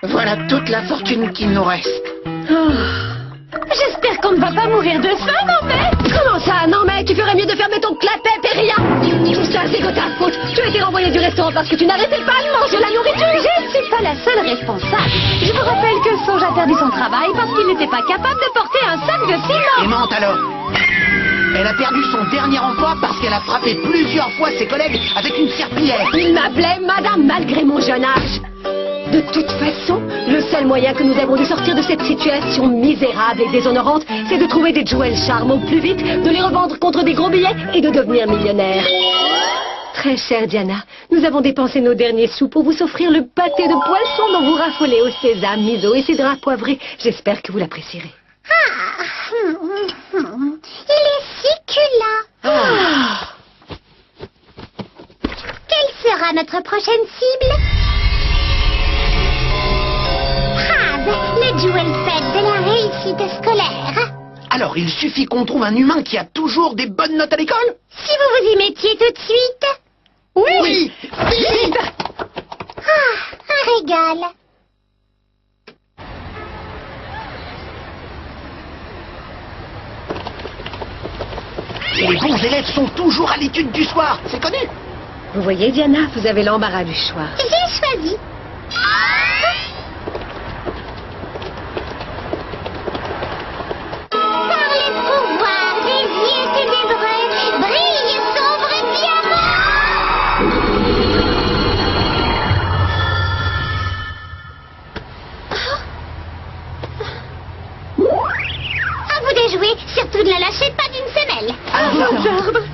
Voilà toute la fortune qu'il nous reste. Oh. J'espère qu'on ne va pas mourir de faim, non mais... Comment ça, non mais tu ferais mieux de fermer ton clapet, Péria. Tout ça, c'est de ta faute. Tu as été renvoyé du restaurant parce que tu n'arrêtais pas de manger la nourriture. Je ne suis pas la seule responsable. Je vous rappelle que Songe a perdu son travail parce qu'il n'était pas capable de porter un sac de ciment. Et mente alors. Elle a perdu son dernier emploi parce qu'elle a frappé plusieurs fois ses collègues avec une serpillière. Il m'appelait madame malgré mon jeune âge. De toute façon, le seul moyen que nous avons de sortir de cette situation misérable et déshonorante, c'est de trouver des Jewel Charm au plus vite, de les revendre contre des gros billets et de devenir millionnaire. Très chère Diana, nous avons dépensé nos derniers sous pour vous offrir le pâté de poisson dont vous raffolez au sésame, miso et cidre poivré. J'espère que vous l'apprécierez. Il est succulent. Quelle sera notre prochaine cible? Le Jewel Fed de la réussite scolaire. Alors, il suffit qu'on trouve un humain qui a toujours des bonnes notes à l'école? Si vous vous y mettiez tout de suite. Oui, vite! Un régal. Et les bons élèves sont toujours à l'étude du soir, c'est connu. Vous voyez Diana, vous avez l'embarras du choix. J'ai choisi. Par les pouvoirs des yeux ténébreux, brille sombre diamant. À vous de jouer, surtout ne la lâchez pas d'une semelle. À vos ordres.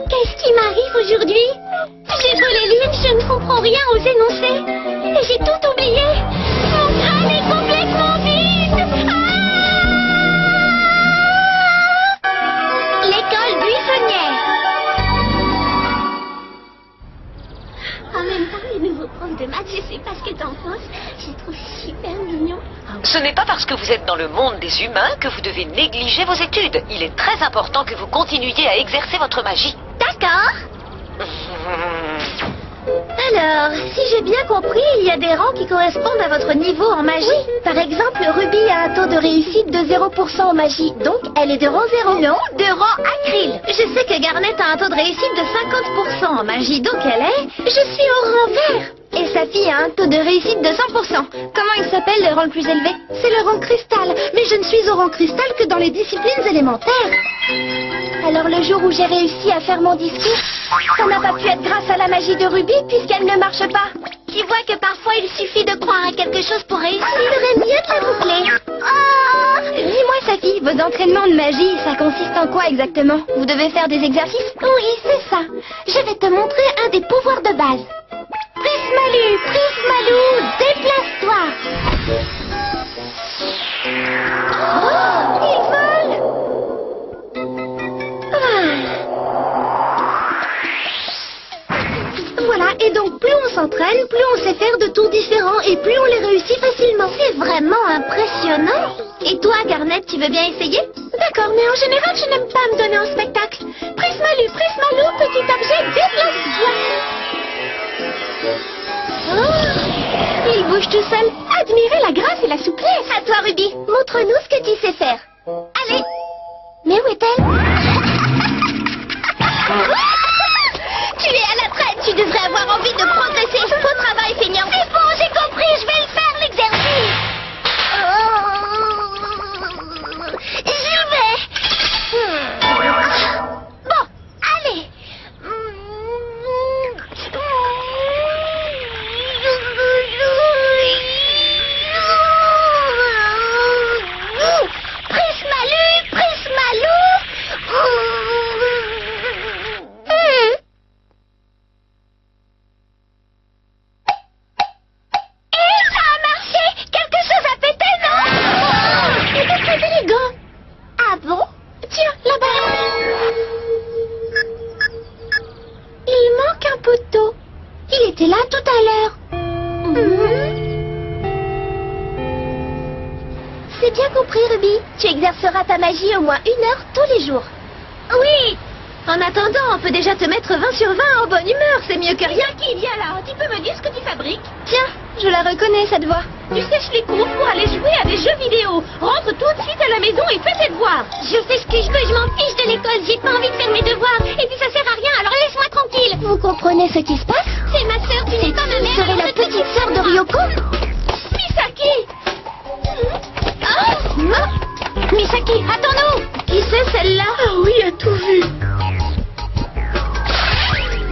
Qu'est-ce qui m'arrive aujourd'hui? J'ai beau les lire, je ne comprends rien aux énoncés. Et j'ai tout oublié. Mon crâne est complètement vide. L'école buissonnière. En même temps, les nouveaux profs de maths, je sais pas ce que t'en penses. Je les trouve super mignons. Ce n'est pas parce que vous êtes dans le monde des humains que vous devez négliger vos études. Il est très important que vous continuiez à exercer votre magie. D'accord. Alors, si j'ai bien compris, il y a des rangs qui correspondent à votre niveau en magie. Par exemple, Ruby a un taux de réussite de 0% en magie, donc elle est de rang 0. Non, de rang acryl. Je sais que Garnet a un taux de réussite de 50% en magie, donc elle est... Je suis au rang vert. Et sa fille a un taux de réussite de 100%. Comment il s'appelle le rang le plus élevé? C'est le rang cristal. Mais je ne suis au rang cristal que dans les disciplines élémentaires. Alors le jour où j'ai réussi à faire mon discours, ça n'a pas pu être grâce à la magie de Ruby puisqu'elle ne marche pas. Tu vois que parfois il suffit de croire à quelque chose pour réussir. Il serait mieux de la boucler. Oh! Dis-moi Safi, vos entraînements de magie, ça consiste en quoi exactement? Vous devez faire des exercices? Oui, c'est ça. Je vais te montrer un des pouvoirs de base. Prismalu, Prismalou, déplace-toi. Oh, il vole. Voilà, et donc plus on s'entraîne, plus on sait faire de tours différents et plus on les réussit facilement. C'est vraiment impressionnant. Et toi, Garnet, tu veux bien essayer? D'accord, mais en général, je n'aime pas me donner en spectacle. Prismalu, Prismalou, petit objet, déplace-toi. Oh, il bouge tout seul. Admirez la grâce et la souplesse. À toi, Ruby. Montre-nous ce que tu sais faire. Allez. Mais où est-elle? Tu es à la traîne. Tu devrais avoir envie de progresser. Beau travail, feignant. C'est bon, j'ai compris. Je vais le faire, l'exercice. J'y vais. Bon, allez. Prismalu, Prismalou. C'est bien compris, Ruby. Tu exerceras ta magie au moins 1 heure tous les jours. Oui. En attendant, on peut déjà te mettre 20 sur 20 en bonne humeur. C'est mieux que rien. Qui vient là? Tu peux me dire ce que tu fabriques? Tiens, je la reconnais, cette voix. Tu sèches les cours pour aller jouer à des jeux vidéo. Rentre tout de suite à la maison et fais tes devoirs. Je fais ce que je veux, je m'en fiche de l'école. J'ai pas envie de faire mes devoirs. Et puis ça sert à rien, alors laisse-moi tranquille. Vous comprenez ce qui se passe? C'est ma sœur, tu n'es pas ma mère. Tu serais la petite sœur de Ryoko? Misaki! Misaki, attends-nous! Qui c'est celle-là? Ah oui, a tout vu.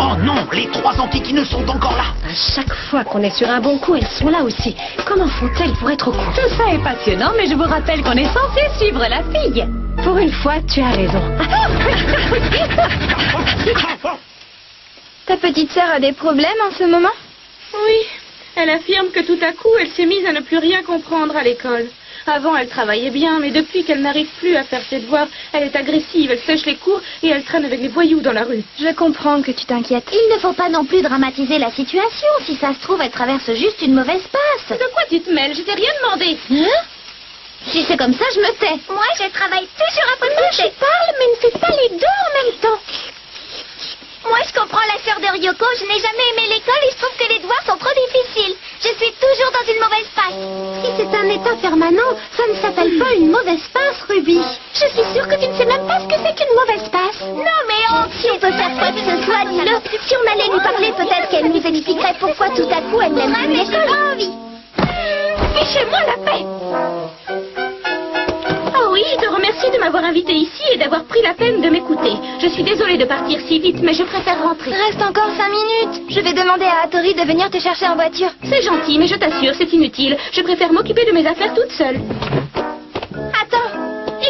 Oh non, les 3 Antikines sont encore là. À chaque fois qu'on est sur un bon coup, elles sont là aussi. Comment font-elles pour être au courant? Tout ça est passionnant, mais je vous rappelle qu'on est censé suivre la fille. Pour une fois, tu as raison. Ta petite sœur a des problèmes en ce moment? Oui, elle affirme que tout à coup, elle s'est mise à ne plus rien comprendre à l'école. Avant, elle travaillait bien, mais depuis qu'elle n'arrive plus à faire ses devoirs, elle est agressive, elle sèche les cours et elle traîne avec les voyous dans la rue. Je comprends que tu t'inquiètes. Il ne faut pas non plus dramatiser la situation. Si ça se trouve, elle traverse juste une mauvaise passe. De quoi tu te mêles? Je t'ai rien demandé. Hein? Si c'est comme ça, je me tais. Moi, je travaille toujours à côté. Je parle, mais ne fais pas les deux en même temps. Moi, je comprends la sœur de Ryoko. Je n'ai jamais aimé l'école et je trouve que les devoirs sont trop difficiles. Je suis toujours dans une mauvaise passe. Si c'est un état permanent, ça ne s'appelle pas une mauvaise passe, Ruby. Je suis sûre que tu ne sais même pas ce que c'est qu'une mauvaise passe. Non, mais si on peut faire quoi que ce soit, dis-le. Si on allait lui parler, peut-être qu'elle nous expliquerait pourquoi tout à coup elle n'aime plus l'école. J'ai pas envie. Fichez-moi la paix. Oh oui, je te remercie de m'avoir invité ici et d'avoir pris la peine de m'écouter. Je suis désolée de partir si vite, mais je préfère rentrer. Reste encore 5 minutes. Je vais demander à Hattori de venir te chercher en voiture. C'est gentil, mais je t'assure, c'est inutile. Je préfère m'occuper de mes affaires toute seule. Attends.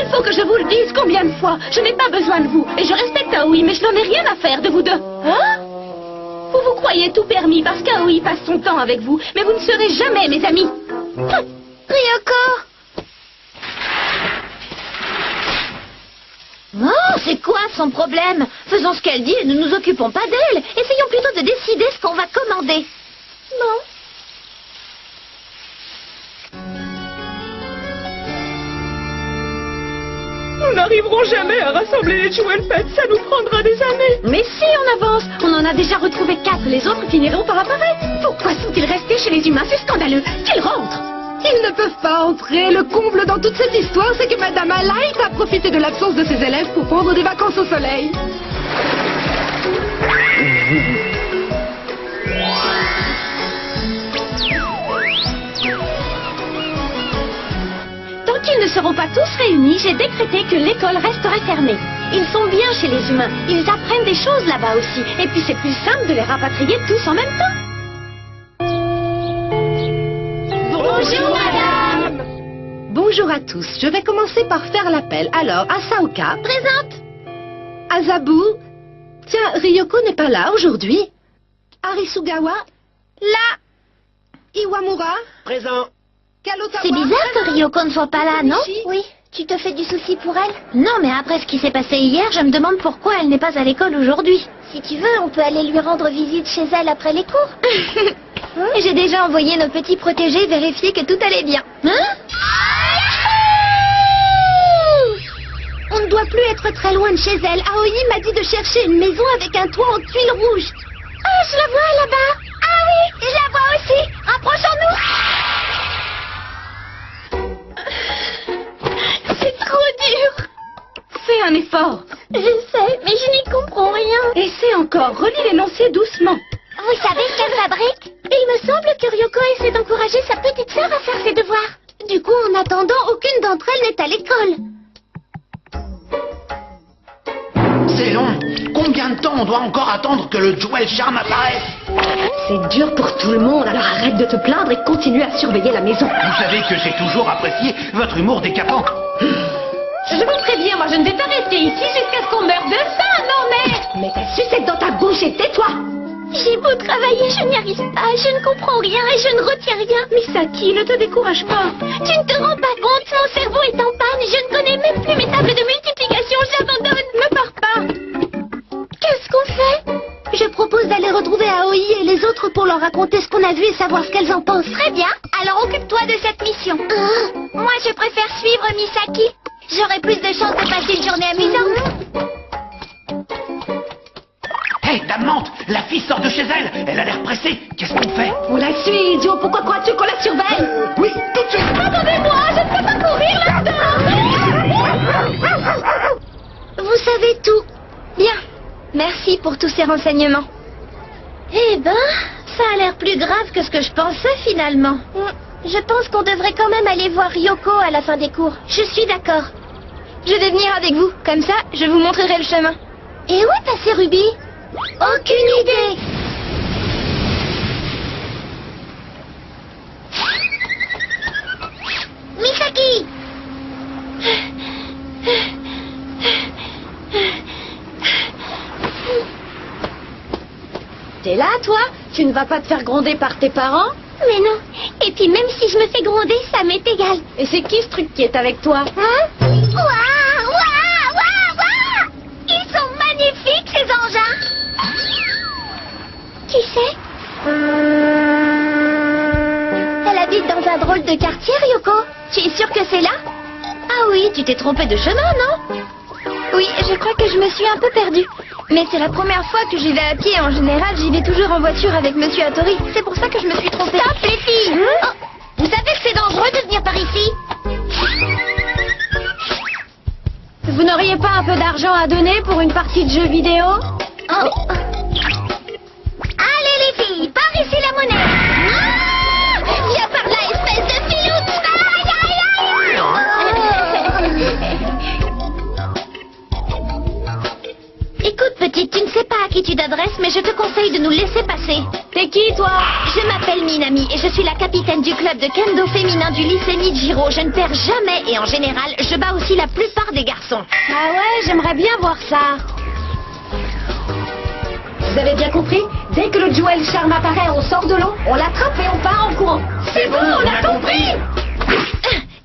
Il faut que je vous le dise combien de fois. Je n'ai pas besoin de vous. Et je respecte Aoi, mais je n'en ai rien à faire de vous deux. Hein? Vous vous croyez tout permis parce qu'Aoi passe son temps avec vous, mais vous ne serez jamais mes amis. Ryoko! Oh, c'est quoi son problème? Faisons ce qu'elle dit et ne nous occupons pas d'elle. Essayons plutôt de décider ce qu'on va commander. Bon. Nous n'arriverons jamais à rassembler les Jewel Pets, ça nous prendra des années. Mais si on avance, on en a déjà retrouvé 4. Les autres finiront par apparaître. Pourquoi sont-ils restés chez les humains? C'est scandaleux. Qu'ils rentrent. Ils ne peuvent pas entrer. Le comble dans toute cette histoire, c'est que Madame Alight a profité de l'absence de ses élèves pour prendre des vacances au soleil. Tant qu'ils ne seront pas tous réunis, j'ai décrété que l'école resterait fermée. Ils sont bien chez les humains. Ils apprennent des choses là-bas aussi. Et puis c'est plus simple de les rapatrier tous en même temps. Bonjour, madame. Bonjour à tous. Je vais commencer par faire l'appel. Alors, Asaoka. Présente. Azabu. Tiens, Ryoko n'est pas là aujourd'hui. Arisugawa. Là. Iwamura. Présent. Kalotawa. C'est bizarre que Ryoko ne soit pas là, non? Michi. Oui. Tu te fais du souci pour elle? Non, mais après ce qui s'est passé hier, je me demande pourquoi elle n'est pas à l'école aujourd'hui. Si tu veux, on peut aller lui rendre visite chez elle après les cours. J'ai déjà envoyé nos petits protégés vérifier que tout allait bien. Hein? On ne doit plus être très loin de chez elle. Aoi m'a dit de chercher une maison avec un toit en tuiles rouges. Ah, je la vois là-bas. Ah oui, je la vois aussi. Rapprochons-nous. C'est trop dur. Fais un effort. Je sais, mais je n'y comprends rien. Essaie encore, relis l'énoncé doucement. Vous savez ce qu'elle fabrique? Il me semble que Ryoko essaie d'encourager sa petite sœur à faire ses devoirs. Du coup, en attendant, aucune d'entre elles n'est à l'école. C'est long. Combien de temps on doit encore attendre que le Jewel Charm apparaisse? C'est dur pour tout le monde, alors arrête de te plaindre et continue à surveiller la maison. Vous savez que j'ai toujours apprécié votre humour décapant. Je vous préviens, moi je ne vais pas rester ici jusqu'à ce qu'on meure de faim, non mais... Mets ta sucette dans ta bouche et tais-toi. J'ai beau travailler, je n'y arrive pas. Je ne comprends rien et je ne retiens rien. Misaki, ne te décourage pas. Tu ne te rends pas compte, mon cerveau est en panne. Je ne connais même plus mes tables de multiplication. J'abandonne. Ne pars pas. Qu'est-ce qu'on fait? Je propose d'aller retrouver Aoi et les autres pour leur raconter ce qu'on a vu et savoir ce qu'elles en pensent. Très bien. Alors occupe-toi de cette mission. Moi, je préfère suivre Misaki. J'aurai plus de chances de passer une journée amusante. Hé, Dame Mante, la fille sort de chez elle. Elle a l'air pressée. Qu'est-ce qu'on fait? On la suit, idiot. Pourquoi crois-tu qu'on la surveille? Oui, tout de suite. Attendez-moi, je ne peux pas courir là-dedans. Vous savez tout. Bien. Merci pour tous ces renseignements. Eh ben, ça a l'air plus grave que ce que je pensais finalement. Je pense qu'on devrait quand même aller voir Yoko à la fin des cours. Je suis d'accord. Je vais venir avec vous. Comme ça, je vous montrerai le chemin. Et où est passé Ruby? Aucune idée. Misaki! T'es là, toi? Tu ne vas pas te faire gronder par tes parents? Mais non. Et puis même si je me fais gronder, ça m'est égal. Et c'est qui ce truc qui est avec toi? Hein? Waouh! Waouh! Waouh! Waouh! Ils sont magnifiques, ces engins! Qui c'est? Elle habite dans un drôle de quartier, Ryoko. Tu es sûre que c'est là? Ah oui, tu t'es trompée de chemin, non? Oui, je crois que je me suis un peu perdue. Mais c'est la première fois que j'y vais à pied. En général, j'y vais toujours en voiture avec Monsieur Hattori. C'est pour ça que je me suis trompée. Stop, les filles! Oh, vous savez que c'est dangereux de venir par ici? Vous n'auriez pas un peu d'argent à donner pour une partie de jeu vidéo? Oh. Allez, les filles, par ici la monnaie! Ah! Viens par là, espèce de filoute! Aïe, aïe, aïe! Écoute, petite, tu ne sais pas à qui tu t'adresses, mais je te conseille de nous laisser passer. T'es qui, toi? Je m'appelle Minami et je suis la capitaine du club de kendo féminin du lycée Nijiro. Je ne perds jamais et en général, je bats aussi la plupart des garçons. Ah ouais, j'aimerais bien voir ça. Vous avez bien compris? Dès que le Jewel Charm apparaît, on sort de l'eau, on l'attrape et on part en courant. C'est bon, on a compris.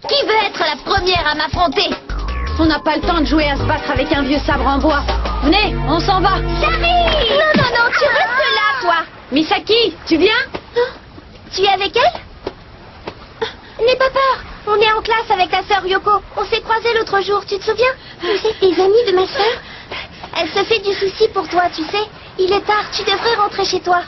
Qui veut être la première à m'affronter? On n'a pas le temps de jouer à se battre avec un vieux sabre en bois. Venez, on s'en va. J'arrive! Non, non, non, tu restes là, toi. Misaki, tu viens? Tu es avec elle? N'aie pas peur. On est en classe avec ta sœur Yoko. On s'est croisés l'autre jour, tu te souviens? Vous êtes les amis de ma sœur? Elle se fait du souci pour toi, tu sais. Il est tard, tu devrais rentrer chez toi.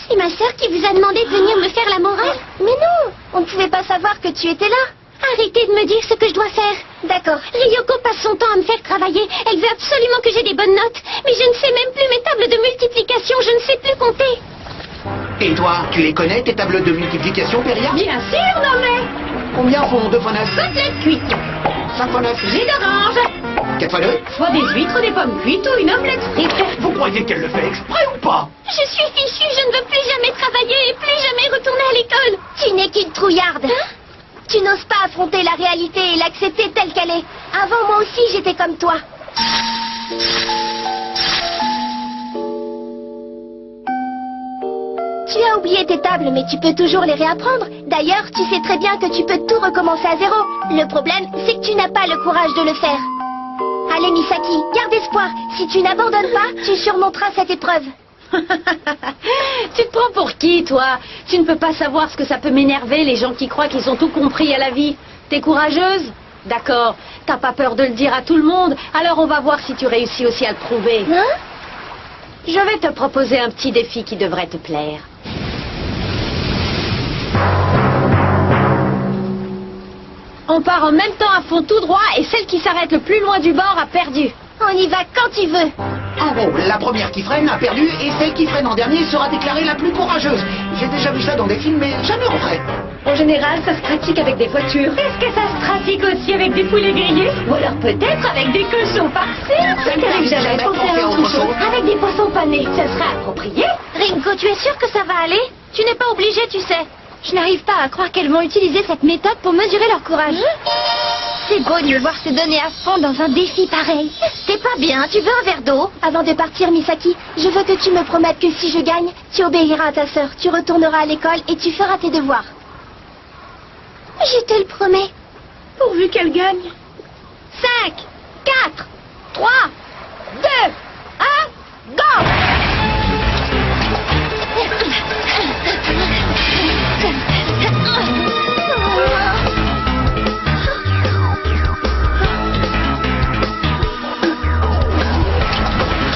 C'est ma sœur qui vous a demandé de venir me faire la morale? Mais non, on ne pouvait pas savoir que tu étais là. Arrêtez de me dire ce que je dois faire. D'accord. Ryoko passe son temps à me faire travailler. Elle veut absolument que j'ai des bonnes notes. Mais je ne sais même plus mes tables de multiplication. Je ne sais plus compter. Et toi, tu les connais, tes tables de multiplication, Péria? Bien sûr, non mais... Combien font 2 x 9? Côtelette cuite, 5 x 9? jus d'orange, 4 x 2? soit des huîtres, des pommes cuites ou une omelette frite. Vous croyez qu'elle le fait exprès ou pas? Je suis fichue. Je ne veux plus jamais travailler et plus jamais retourner à l'école. Tu n'es qu'une trouillarde. Tu n'oses pas affronter la réalité et l'accepter telle qu'elle est. Avant, moi aussi, j'étais comme toi. Tu as oublié tes tables, mais tu peux toujours les réapprendre. D'ailleurs, tu sais très bien que tu peux tout recommencer à zéro. Le problème, c'est que tu n'as pas le courage de le faire. Allez, Misaki, garde espoir. Si tu n'abandonnes pas, tu surmonteras cette épreuve. Tu te prends pour qui, toi? Tu ne peux pas savoir ce que ça peut m'énerver, les gens qui croient qu'ils ont tout compris à la vie. T'es courageuse? D'accord. T'as pas peur de le dire à tout le monde? Alors on va voir si tu réussis aussi à le prouver. Hein? Je vais te proposer un petit défi qui devrait te plaire. On part en même temps à fond tout droit et celle qui s'arrête le plus loin du bord a perdu. On y va quand tu veux. En gros, la première qui freine a perdu et celle qui freine en dernier sera déclarée la plus courageuse. J'ai déjà vu ça dans des films, mais jamais en vrai. En général, ça se pratique avec des voitures. Est-ce que ça se pratique aussi avec des poulets grillés? Ou alors peut-être avec des cochons farcis? Ça n'arrive jamais. Pensez à autre chose. Avec des poissons panés, ça serait approprié. Ringo, tu es sûr que ça va aller? Tu n'es pas obligé, tu sais. Je n'arrive pas à croire qu'elles vont utiliser cette méthode pour mesurer leur courage. C'est beau de me voir se donner à fond dans un défi pareil. T'es pas bien, tu veux un verre d'eau? Avant de partir, Misaki, je veux que tu me promettes que si je gagne, tu obéiras à ta sœur, tu retourneras à l'école et tu feras tes devoirs. Je te le promets. Pourvu qu'elle gagne. 5, 4, 3, 2, 1, go!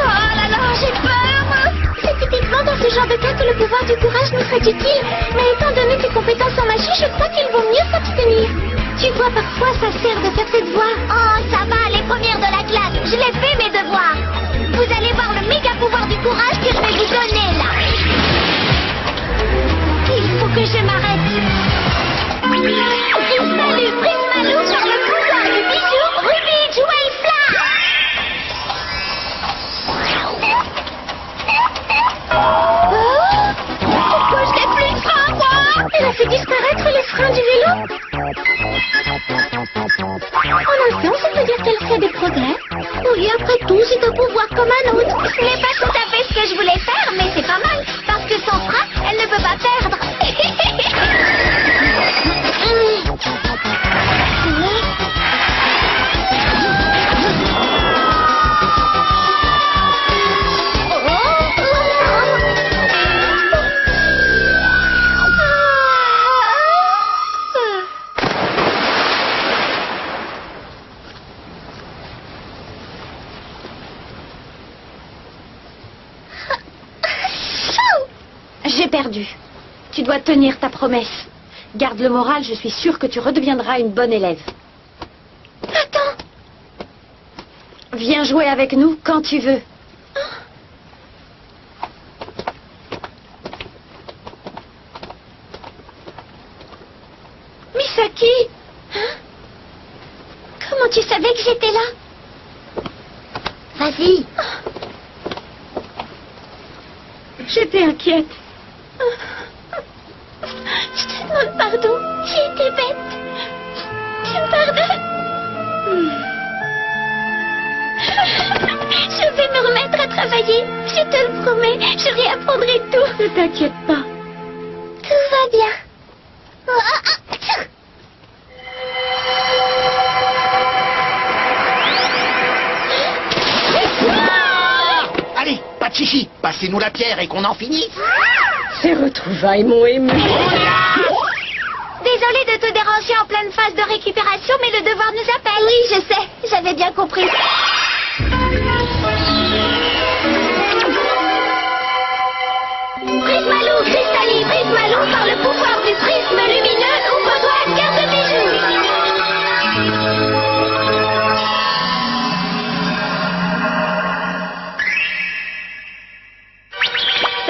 Oh là là, j'ai peur! être utile, mais étant donné tes compétences en magie, je crois qu'il vaut mieux s'abstenir. Tu vois, parfois, ça sert de faire tes devoirs. Oh, ça va, les premières de la classe. Je l'ai fait, mes devoirs. Vous allez voir le méga pouvoir du courage que je vais vous donner, là. Il faut que je m'arrête. Prismalou, Prismalou, par le pouvoir du bijou, Ruby Jewel Flash. Pourquoi je n'ai plus de frein, moi? Elle a fait disparaître les freins du vélo. En un sens, on peut dire qu'elle fait des progrès. Oui, après tout, c'est un pouvoir comme un autre. Ce n'est pas tout à fait ce que je voulais faire, mais c'est pas mal. Parce que sans frein, elle ne peut pas perdre. J'ai perdu. Tu dois tenir ta promesse. Garde le moral, je suis sûre que tu redeviendras une bonne élève. Attends. Viens jouer avec nous quand tu veux. Misaki! Hein? Comment tu savais que j'étais là? Vas-y. J'étais inquiète. Je te demande pardon. J'ai été bête. Tu me pardonnes? Je vais me remettre à travailler. Je te le promets. Je réapprendrai tout. Ne t'inquiète pas. Tout va bien. Allez, pas de chichi, passez-nous la pierre et qu'on en finisse. Ces retrouvailles m'ont ému. Désolée de te déranger en pleine phase de récupération, mais le devoir nous appelle. Oui, je sais. J'avais bien compris. Prismalou, Cristali, Prismalou, par le pouvoir du prisme lumineux, ouvre-toi à carte de bijoux.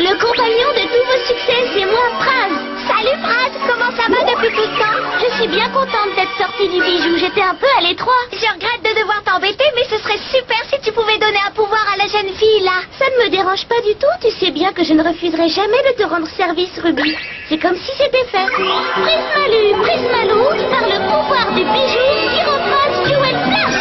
Le compagnon de tous vos succès, c'est moi, Praz. Salut Praz, comment ça va depuis tout le temps? Je suis bien contente d'être sortie du bijou, j'étais un peu à l'étroit. Je regrette de devoir t'embêter, mais ce serait super si tu pouvais donner un pouvoir à la jeune fille là. Ça ne me dérange pas du tout, tu sais bien que je ne refuserai jamais de te rendre service, Ruby. C'est comme si c'était fait. Prismalou, Prismalou, par le pouvoir du bijou, Pyrophase Jewel Flash.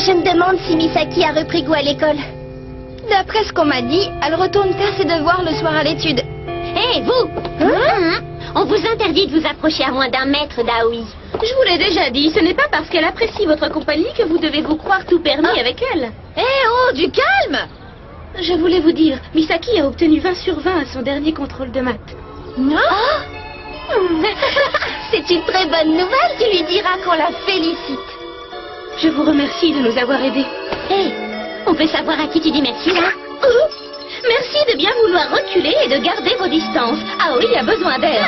Je me demande si Misaki a repris goût à l'école. D'après ce qu'on m'a dit, elle retourne faire ses devoirs le soir à l'étude. Hé, vous On vous interdit de vous approcher à moins d'1 mètre d'Aoi. Je vous l'ai déjà dit, ce n'est pas parce qu'elle apprécie votre compagnie que vous devez vous croire tout permis avec elle. Eh oh, du calme! Je voulais vous dire, Misaki a obtenu 20 sur 20 à son dernier contrôle de maths. C'est une très bonne nouvelle, tu lui diras qu'on la félicite. Je vous remercie de nous avoir aidés. Hé, on peut savoir à qui tu dis merci, là? Merci de bien vouloir reculer et de garder vos distances. Aoi a besoin d'aide.